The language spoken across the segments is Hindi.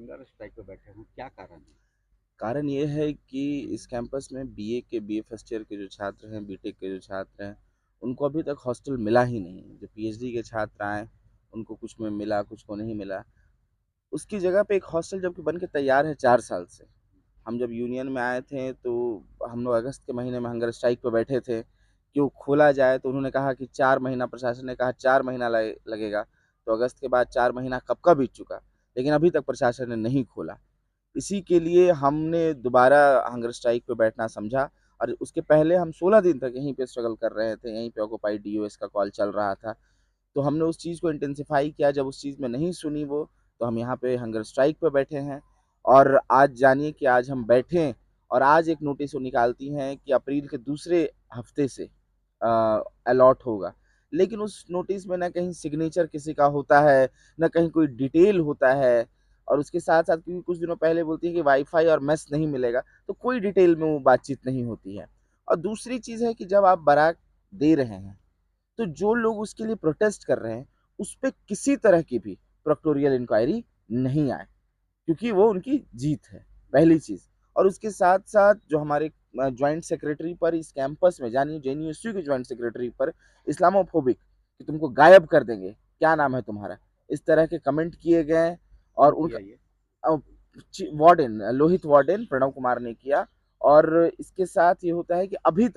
हंगर स्ट्राइक पे बैठे हो, क्या कारण है? कारण ये है कि इस कैंपस में बीए फर्स्ट ईयर के जो छात्र हैं, बीटेक के जो छात्र हैं, उनको अभी तक हॉस्टल मिला ही नहीं। जो पीएचडी के छात्र आए, उनको कुछ में मिला, कुछ को नहीं मिला। उसकी जगह पे एक हॉस्टल जबकि बन के तैयार है 4 साल से। हम जब यूनियन में आए थे तो हम लोग अगस्त के महीने में हंगर स्ट्राइक पे बैठे थे कि वो खोला जाए, तो उन्होंने कहा कि 4 महीना, प्रशासन ने कहा 4 महीना लगेगा। तो अगस्त के बाद 4 महीना कब का बीत चुका, लेकिन अभी तक प्रशासन ने नहीं खोला। इसी के लिए हमने दोबारा हंगर स्ट्राइक पे बैठना समझा। और उसके पहले हम 16 दिन तक यहीं पे स्ट्रगल कर रहे थे, यहीं पे ऑक्यूपाई डीओएस का कॉल चल रहा था। तो हमने उस चीज़ को इंटेंसिफाई किया। जब उस चीज़ में नहीं सुनी वो, तो हम यहाँ पे हंगर स्ट्राइक पे बैठे हैं। और आज जानिए कि आज हम बैठे हैं और आज एक नोटिस वो निकालती हैं कि अप्रैल के दूसरे हफ्ते से अलॉट होगा। लेकिन उस नोटिस में ना कहीं सिग्नेचर किसी का होता है, ना कहीं कोई डिटेल होता है। और उसके साथ साथ क्योंकि कुछ दिनों पहले बोलती है कि वाईफाई और मेस नहीं मिलेगा, तो कोई डिटेल में वो बातचीत नहीं होती है। और दूसरी चीज़ है कि जब आप बारात दे रहे हैं, तो जो लोग उसके लिए प्रोटेस्ट कर रहे हैं, उस पे किसी तरह की भी प्रोक्टोरियल इंक्वायरी नहीं आए, क्योंकि वो उनकी जीत है, पहली चीज़। और उसके साथ-साथ जो हमारे जॉइंट सेक्रेटरी पर इस कैंपस में, जानिए जेएनयूएसयू के जॉइंट सेक्रेटरी पर इस्लामोफोबिक, कि तुमको गायब कर देंगे, क्या नाम है तुम्हारा? इस तरह के कमेंट किए गए। और कौन उनका किया ये? अ, वार्डन, लोहित वार्डन प्रणव कुमार ने किया। और इसके साथ ये होता है कि अभी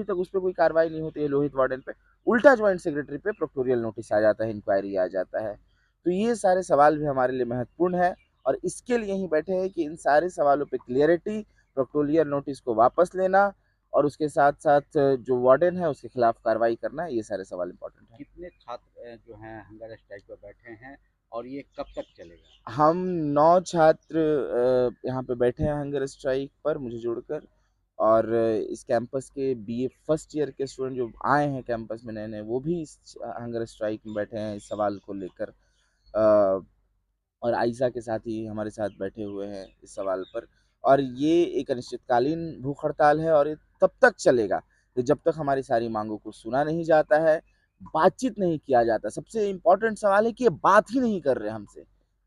तक उस पे कोई कार्रवाई नहीं होती है लोहित वार्डन पे। उल्टा ज्वाइंट सेक्रेटरी पे प्रोक्टोरियल नोटिस आ जाता है, इंक्वायरी आ जाता है। तो ये सारे सवाल भी हमारे लिए महत्वपूर्ण है। और इसके लिए ही बैठे हैं कि इन सारे सवालों पे क्लियरिटी, प्रोक्टोरियल नोटिस को वापस लेना, और उसके साथ साथ जो वार्डन है उसके खिलाफ कार्रवाई करना, ये सारे सवाल इंपॉर्टेंट है। कितने छात्र जो हैं हंगर स्ट्राइक पे बैठे हैं और ये कब तक चलेगा? हम 9 छात्र यहाँ पे बैठे हैं हंगर स्ट्राइक पर, मुझे जोड़कर। और इस कैंपस के बीए फर्स्ट ईयर के स्टूडेंट जो आए हैं कैंपस में नए-नए, वो भी इस हंगर स्ट्राइक में बैठे हैं इस सवाल को लेकर। अ, और आयशा के साथ ही हमारे साथ बैठे हुए हैं इस सवाल पर। और ये एक अनिश्चितकालीन भूख हड़ताल है और ये तब तक चलेगा कि जब तक हमारी सारी मांगों को सुना नहीं जाता है, बातचीत नहीं किया जाता। सबसे इम्पोर्टेंट सवाल है कि ये बात ही नहीं कर रहे हमसे।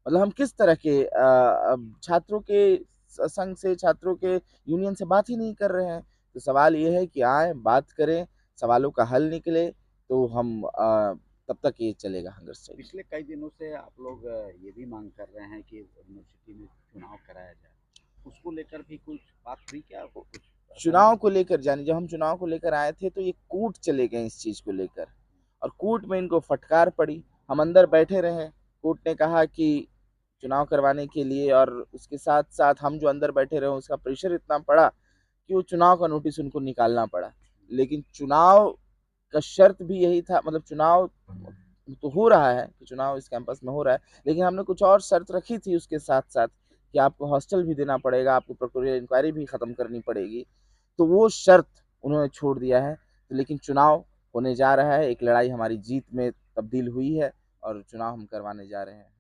मतलब हम किस तरह के छात्रों के संघ से, छात्रों के यूनियन से बात ही नहीं कर रहे हैं। तो सवाल ये है कि आए, बात करें, सवालों का हल निकले, तो हम तब तक ये चलेगा हंगर स्ट्राइक। पिछले कई दिनों से आप लोग ये भी मांग कर रहे हैं कि यूनिवर्सिटी में चुनाव कराया जाए। उसको लेकर भी कुछ बात हुई क्या? कुछ ऐसा चुनाव नहीं? को लेकर, जानी जब हम चुनाव को लेकर आए थे तो ये कोर्ट चले गए इस चीज को लेकर। और कोर्ट में इनको फटकार पड़ी। हम अंदर बैठे रहे, कोर्ट ने कहा कि चुनाव करवाने के लिए, और उसके साथ साथ हम जो अंदर बैठे रहे उसका प्रेशर इतना पड़ा कि वो चुनाव का नोटिस उनको निकालना पड़ा। लेकिन चुनाव का शर्त भी यही था, मतलब चुनाव तो हो रहा है, कि चुनाव इस कैंपस में हो रहा है, लेकिन हमने कुछ और शर्त रखी थी उसके साथ साथ, कि आपको हॉस्टल भी देना पड़ेगा, आपको प्रोक्टोरियल इंक्वायरी भी खत्म करनी पड़ेगी। तो वो शर्त उन्होंने छोड़ दिया है। तो लेकिन चुनाव होने जा रहा है, एक लड़ाई हमारी जीत में तब्दील हुई है और चुनाव हम करवाने जा रहे हैं।